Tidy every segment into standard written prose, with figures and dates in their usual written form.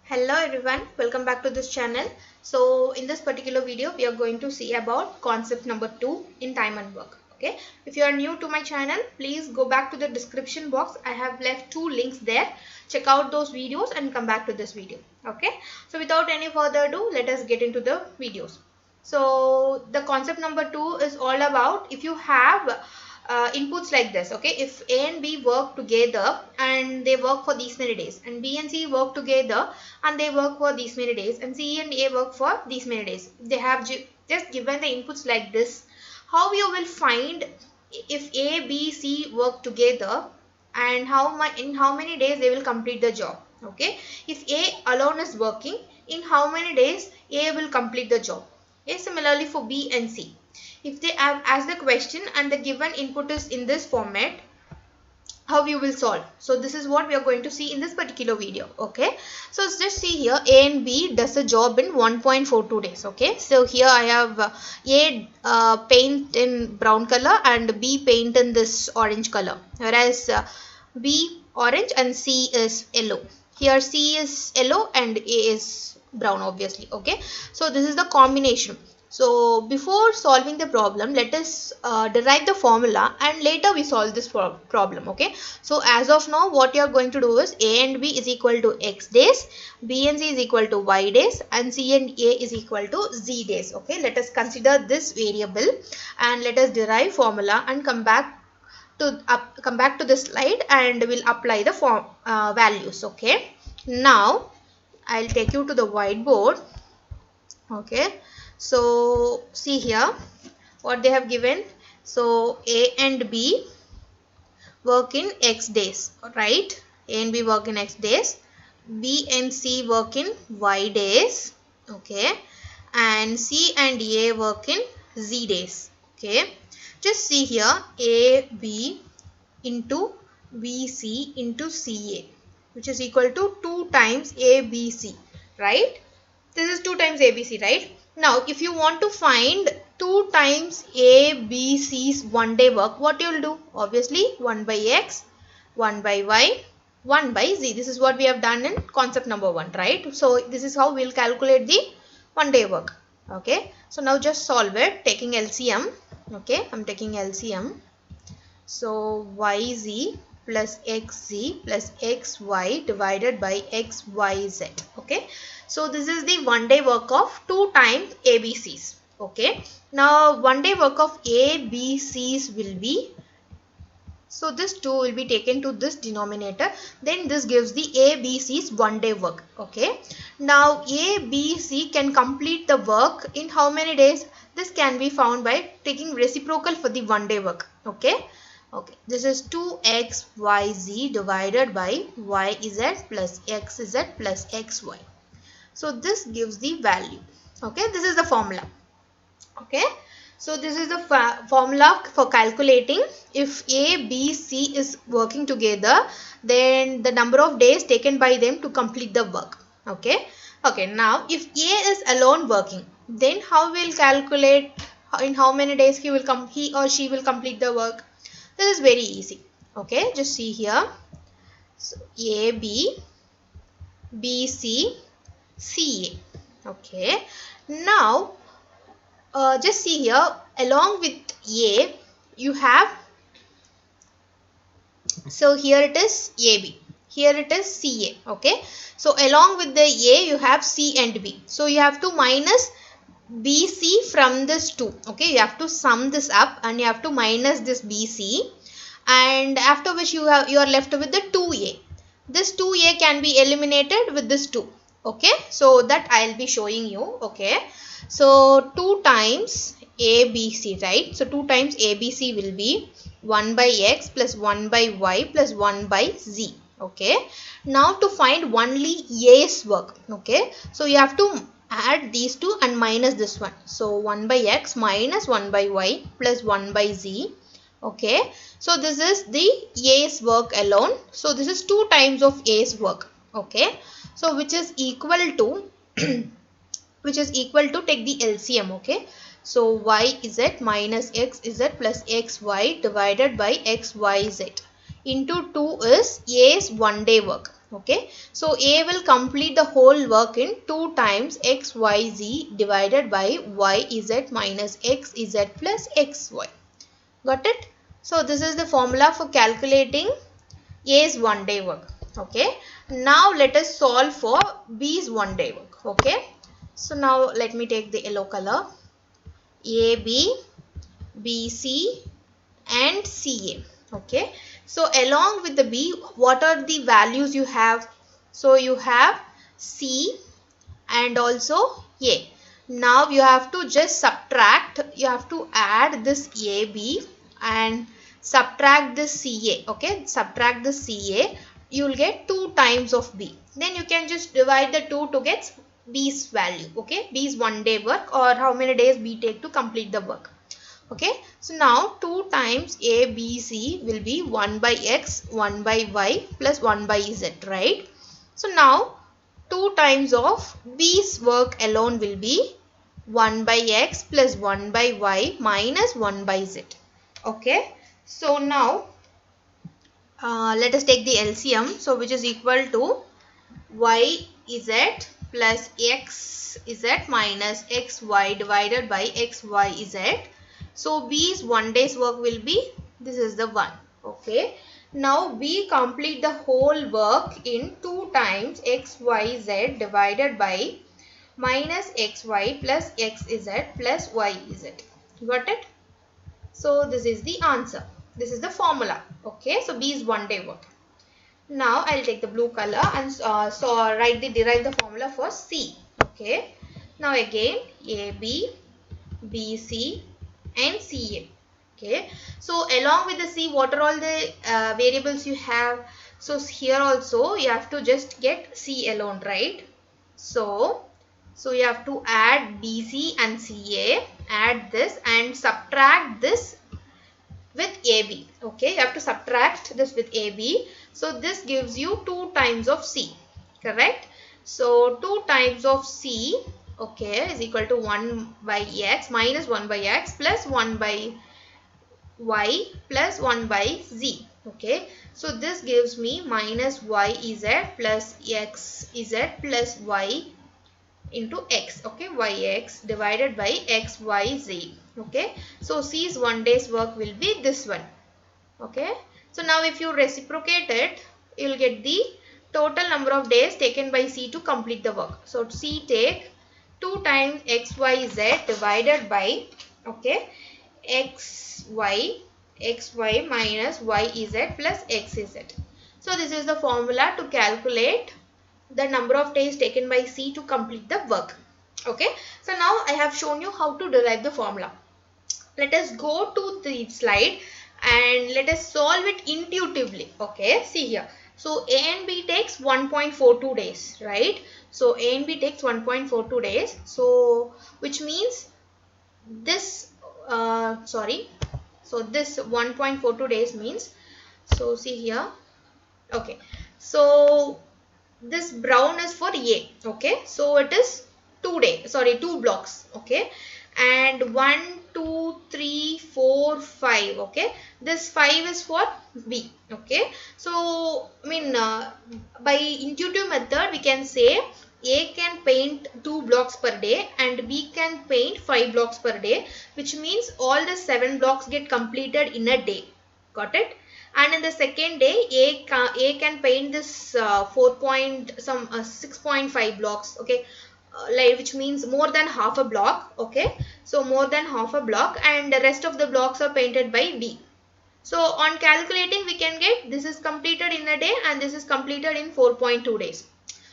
Hello everyone, welcome back to this channel. So in this particular video we are going to see about concept number 2 in time and work. Okay, if you are new to my channel, please go back to the description box. I have left 2 links there. Check out those videos and come back to this video. Okay, so without any further ado, let us get into the videos. So the concept number 2 is all about if you have inputs like this. Okay, if A and B work together and they work for these many days, and B and C work together and they work for these many days, and C and A work for these many days, they have just given the inputs like this, how you will find if A, B, C work together and in how many days they will complete the job. Okay, if A alone is working, in how many days A will complete the job. Okay, similarly for B and C, if they have asked the question and the given input is in this format, how you will solve. So this is what we are going to see in this particular video. Okay, so just see here, A and B does a job in 1.42 days. Okay, so here I have A paint in brown color and B paint in this orange color, whereas B orange and C is yellow. Here C is yellow and A is brown, obviously. Okay, so this is the combination. So before solving the problem, let us derive the formula and later we solve this problem. Okay, so as of now what you are going to do is A and B is equal to X days, B and C is equal to Y days, and C and A is equal to Z days. Okay, let us consider this variable and let us derive formula and come back to this slide and we'll apply the values. Okay, now I'll take you to the whiteboard. Okay, so see here what they have given. So A and B work in X days, right? A and B work in X days, B and C work in Y days, okay, and C and A work in Z days. Okay, just see here, A B into B C into C A, which is equal to 2 times A B C, right? This is 2 times ABC, right? Now, if you want to find 2 times ABC's one day work, what you will do? Obviously, 1 by X, 1 by Y, 1 by Z. This is what we have done in concept number 1, right? So, this is how we will calculate the one day work. Okay. So, now just solve it taking LCM. Okay. I'm taking LCM. So, YZ plus XZ plus XY divided by XYZ. Okay. So this is the one day work of 2 times ABCs. Okay. Now one day work of ABCs will be, so this 2 will be taken to this denominator. Then this gives the ABC's one day work. Okay. Now ABC can complete the work in how many days? This can be found by taking reciprocal for the one day work. Okay. Okay, this is 2XYZ divided by YZ plus XZ plus XY. So this gives the value. Okay, this is the formula. Okay, so this is the formula for calculating if A, B, C is working together, then the number of days taken by them to complete the work. Okay, okay. Now if A is alone working, then how will calculate in how many days he or she will complete the work? This is very easy. Okay, just see here. So A, B, B, C, C A. Okay, now just see here, along with A you have, so here it is AB, here it is CA. Okay, so along with the A you have C and B, so you have to minus BC from this 2. Okay, you have to sum this up and you have to minus this BC, and after which you are left with the 2A. This 2A can be eliminated with this 2. Okay, so that I'll be showing you. Okay, so 2 times ABC, right? So 2 times ABC will be 1 by X plus 1 by Y plus 1 by Z. Okay, now to find only A's work. Okay, so you have to add these two and minus this one. So 1 by X minus 1 by Y plus 1 by Z. Okay, so this is the A's work alone. So this is 2 times of A's work. Okay, so which is equal to take the LCM. Okay, so YZ minus XZ plus XY divided by XYZ into 2 is A's one day work. Okay, so A will complete the whole work in 2 times xyz divided by yz minus xz plus xy. Got it? So this is the formula for calculating A's 1 day work. Okay, now let us solve for B's 1 day work. Okay, so now let me take the yellow color. AB, BC and CA. Okay, so along with the B, what are the values you have? So you have C and also A. Now you have to just subtract, you have to add this AB and subtract this CA. Okay, subtract the CA, you will get 2 times of B. Then you can just divide the 2 to get B's value. Okay, B's 1 day work, or how many days B take to complete the work. Okay, so now 2 times A, B, C will be 1 by X, 1 by Y plus 1 by Z, right? So now 2 times of B's work alone will be 1 by X plus 1 by Y minus 1 by Z. Okay, so now let us take the LCM. So which is equal to YZ plus XZ minus XY divided by XYZ. So B's 1 day's work will be, this is the one. Okay, now B complete the whole work in 2 times XYZ divided by minus XY plus XZ plus YZ. Got it? So this is the answer. This is the formula. Okay, so B is 1 day work. Now I'll take the blue color and derive the formula for C. Okay, now again AB, BC and CA. Okay, so along with the C, what are all the variables you have? So here also you have to just get C alone, right? So you have to add BC and CA, add this and subtract this with AB. Okay, you have to subtract this with AB. So this gives you 2 times of C, correct? So 2 times of C, okay, is equal to 1 by X minus 1 by X plus 1 by Y plus 1 by Z. Okay, so this gives me minus YZ plus XZ plus Y into X. Okay, YX divided by XYZ. Okay, so C's 1 day's work will be this one. Okay, so now if you reciprocate it, you will get the total number of days taken by C to complete the work. So C take 2 times XYZ divided by, okay, XY minus YZ plus XZ. So this is the formula to calculate the number of days taken by C to complete the work. Okay, so now I have shown you how to derive the formula. Let us go to the slide and let us solve it intuitively. Okay, see here. So A and B takes 1.42 days, right? So A and B takes 1.42 days. So which means this, so this 1.42 days means, so see here. Okay, so this brown is for A. Okay, so it is 2 blocks. Okay, and 1, 2, 3, 4, 5. Okay, this 5 is for B. Okay, so I mean by intuitive method we can say A can paint 2 blocks per day and B can paint 5 blocks per day, which means all the 7 blocks get completed in a day. Got it? And in the second day, A can paint this 6.5 blocks. Okay, like which means more than half a block. Okay, so more than half a block, and the rest of the blocks are painted by B. So on calculating, we can get this is completed in a day and this is completed in 4.2 days.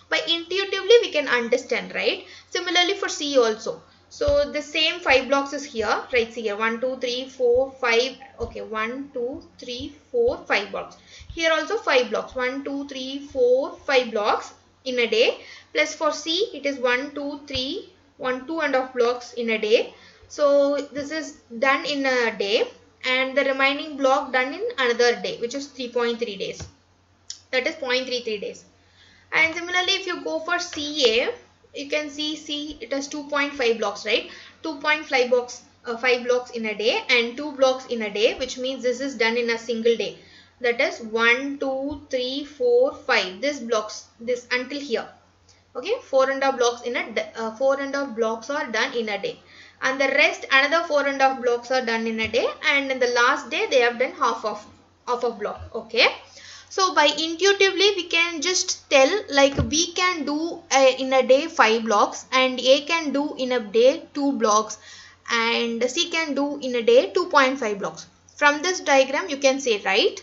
By intuitively we can understand, right? Similarly for C also. So the same 5 blocks is here, right? See here 1, 2, 3, 4, 5. Okay, 1, 2, 3, 4, 5 blocks. Here also 5 blocks. 1, 2, 3, 4, 5 blocks in a day. Plus for C it is 1, 2, 3, 1, 2.5 blocks in a day. So this is done in a day and the remaining block done in another day, which is 3.3 days. That is 0.33 days. And similarly, if you go for CA, you can see C it has 2.5 blocks, right? 2.5 blocks, 5 blocks in a day and 2 blocks in a day, which means this is done in a single day. that is 1 2 3 4 5, this blocks, this until here. Okay, 4.5 blocks in a 4.5 blocks are done in a day, and the rest another 4.5 blocks are done in a day, and in the last day they have done half of block. Okay, so by intuitively we can just tell, like B can do in a day 5 blocks, and A can do in a day 2 blocks, and C can do in a day 2.5 blocks. From this diagram you can say, right?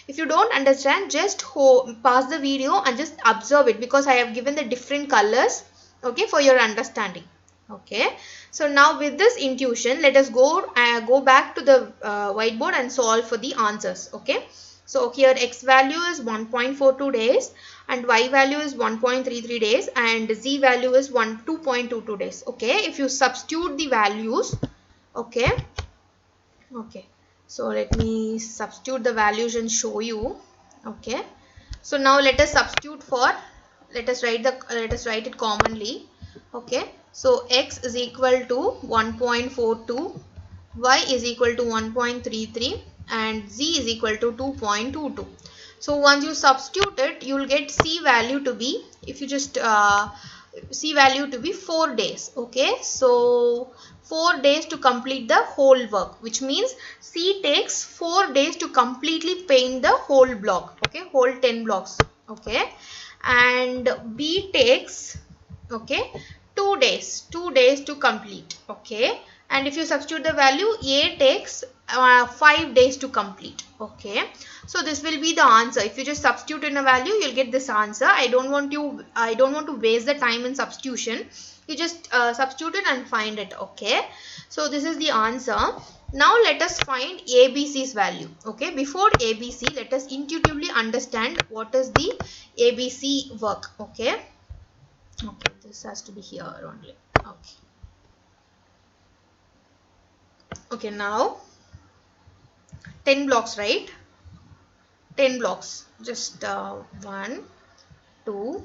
If you don't understand, just pause the video and just observe it, because I have given the different colors, okay, for your understanding. Okay, so now with this intuition, let us go back to the whiteboard and solve for the answers. Okay, so here x value is 1.42 days, and y value is 1.33 days, and z value is 2.22 days. Okay, if you substitute the values, okay, so let me substitute the values and show you. Okay, so now let us substitute for, let us write it commonly. Okay, so x is equal to 1.42, y is equal to 1.33, and z is equal to 2.22. so once you substitute it, you will get c value to be, if you just c value to be 4 days. Okay, so 4 days to complete the whole work, which means C takes 4 days to completely paint the whole block. Okay, whole 10 blocks. Okay, and B takes, okay, 2 days to complete. Okay, and if you substitute the value, A takes 5 days to complete. Okay, so this will be the answer. If you just substitute in a value, you'll get this answer. I don't want to waste the time in substitution. You just substitute it and find it. Okay, so this is the answer. Now let us find ABC's value. Okay, before ABC, let us intuitively understand what is the ABC work. Okay, this has to be here only. Okay, now 10 blocks, right? 10 blocks, just 1 2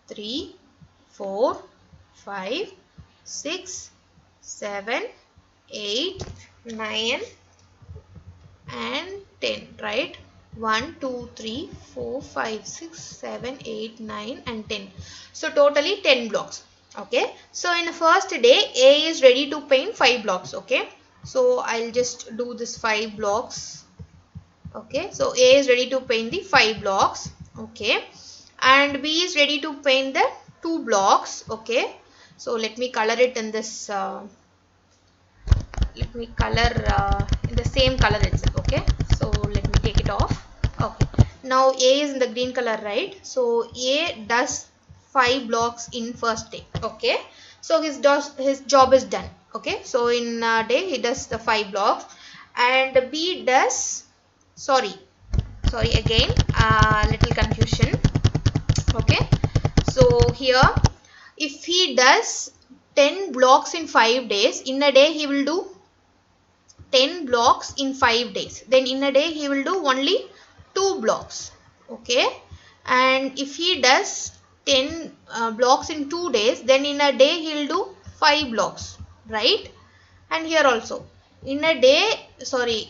3 4 5 6 7 8 9 and 10, right? 1 2 3 4 5 6 7 8 9 and 10. So totally 10 blocks. Okay, so in the first day, A is ready to paint 5 blocks. Okay, so I'll just do this 5 blocks. Okay, so A is ready to paint the 5 blocks. Okay, and B is ready to paint the 2 blocks. Okay, so let me color it in this let me color in the same color itself. Okay, so let me take it off. Okay, now A is in the green color, right? So A does 5 blocks in first day. Okay, so his job is done. Okay, so in a day he does the 5 blocks, and B does, sorry again, little confusion. Okay, so here if he does 10 blocks in 5 days, in a day he will do 10 blocks in 5 days, then in a day he will do only 2 blocks. Okay, and if he does 10 blocks in 2 days, then in a day he will do 5 blocks, right? And here also in a day,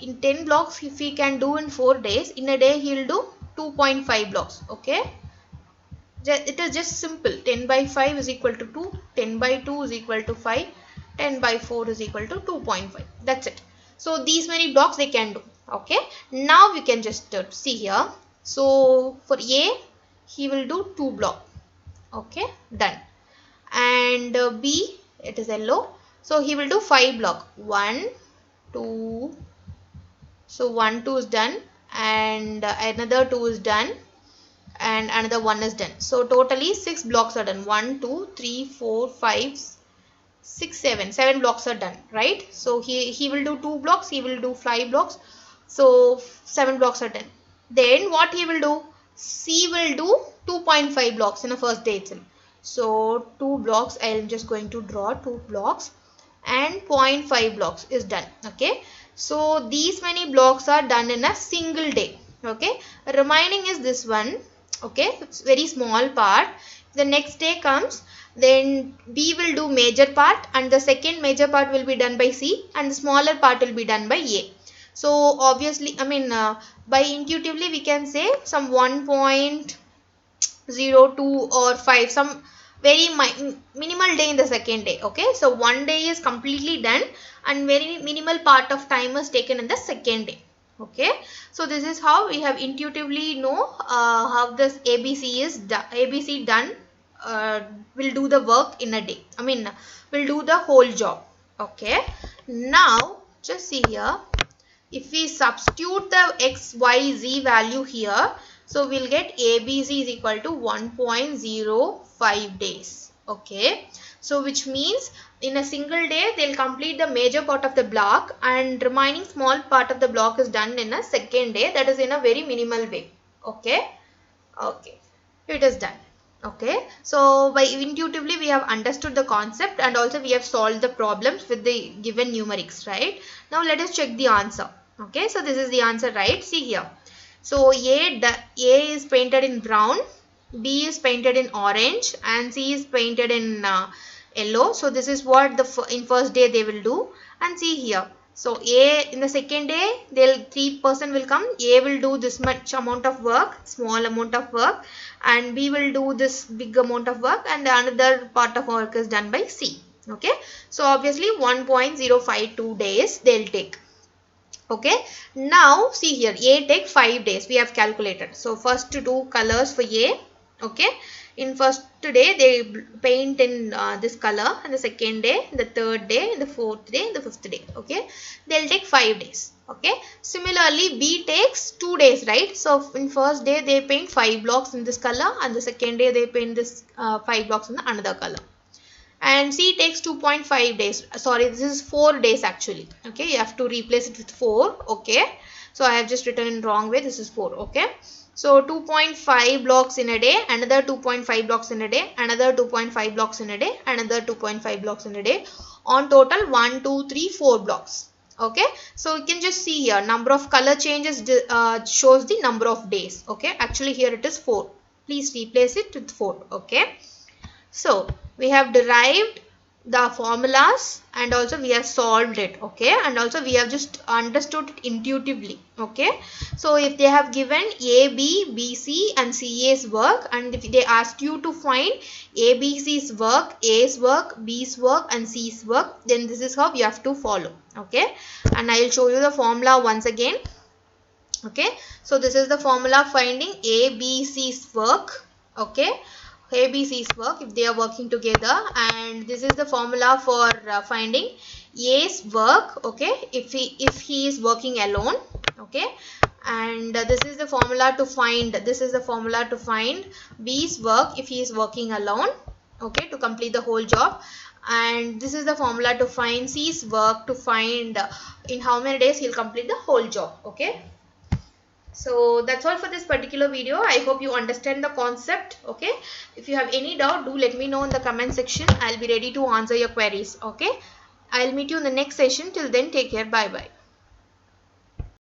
in 10 blocks, if he can do in 4 days, in a day he will do 2.5 blocks. Okay, it is just simple. 10 by 5 is equal to 2, 10 by 2 is equal to 5, 10 by 4 is equal to 2.5. That's it. So these many blocks they can do. Okay, now we can just see here. So for A, he will do 2 block. Okay, done. And B, it is yellow, so he will do 5 block. 1 2, so 1 2 is done, and another 2 is done, and another 1 is done. So totally 6 blocks are done. 1 2 3 4 5 6 7 blocks are done, right? So he will do 2 blocks, he will do 5 blocks, so 7 blocks are done. Then what he will do? C will do 2.5 blocks in the first day itself. So 2 blocks, I am just going to draw 2 blocks, and 0.5 blocks is done. Okay, so these many blocks are done in a single day. Okay, remaining is this one. Okay, it's very small part. The next day comes, then B will do major part, and the second major part will be done by C, and the smaller part will be done by A. So obviously, by intuitively we can say some 1.02 or 5, some very minimal day in the second day. Okay, so one day is completely done and very minimal part of time is taken in the second day. Okay, so this is how we have intuitively know how this ABC is ABC done, will do the work in a day. I mean, will do the whole job. Okay, now just see here, if we substitute the x, y, z value here, so we'll get ABC is equal to 1.05 days. Okay, so which means in a single day they'll complete the major part of the block and remaining small part of the block is done in a second day, that is in a very minimal way. Okay, it is done. Okay, so by intuitively we have understood the concept and also we have solved the problems with the given numerics, right? Now let us check the answer. Okay, so this is the answer, right? See here, so A is painted in brown, B is painted in orange and C is painted in yellow. So this is what in first day they will do. And see here, so A in the second day, 3% will come. A will do this much amount of work, small amount of work, and B will do this big amount of work, and the another part of work is done by C. Okay, so obviously 1.052 days they'll take. Okay, now see here, A take 5 days we have calculated. So first to do colors for A. Okay, in first day they paint in this color, and the second day, the third day, the fourth day, the fifth day. Okay, they'll take 5 days. Okay, similarly B takes 2 days, right? So in first day they paint 5 blocks in this color, and the second day they paint this 5 blocks in the another color. And C takes 2.5 days. Sorry, this is 4 days actually. Okay, you have to replace it with 4. Okay, so I have just written in wrong way. This is 4. Okay, so 2.5 blocks in a day, another 2.5 blocks in a day, another 2.5 blocks in a day, another 2.5 blocks in a day. On total 1, 2, 3, 4 blocks. Okay, so you can just see here, number of color changes shows the number of days. Okay, actually here it is 4. Please replace it with 4. Okay, so we have derived the formulas and also we have solved it. Okay, and also we have just understood it intuitively. Okay, so if they have given A, B, B, C and CA's work, and if they asked you to find A, B, C's work, A's work, B's work and C's work, then this is how you have to follow. Okay, and I will show you the formula once again. Okay, so this is the formula finding A, B, C's work. Okay, ABC's work if they are working together, and this is the formula for finding A's work. Okay, if he is working alone. Okay, and this is the formula to find B's work if he is working alone. Okay, to complete the whole job. And this is the formula to find C's work, to find in how many days he'll complete the whole job. Okay, so that's all for this particular video. I hope you understand the concept. Okay, if you have any doubt, do let me know in the comment section. I'll be ready to answer your queries. Okay, I'll meet you in the next session. Till then, take care. Bye bye.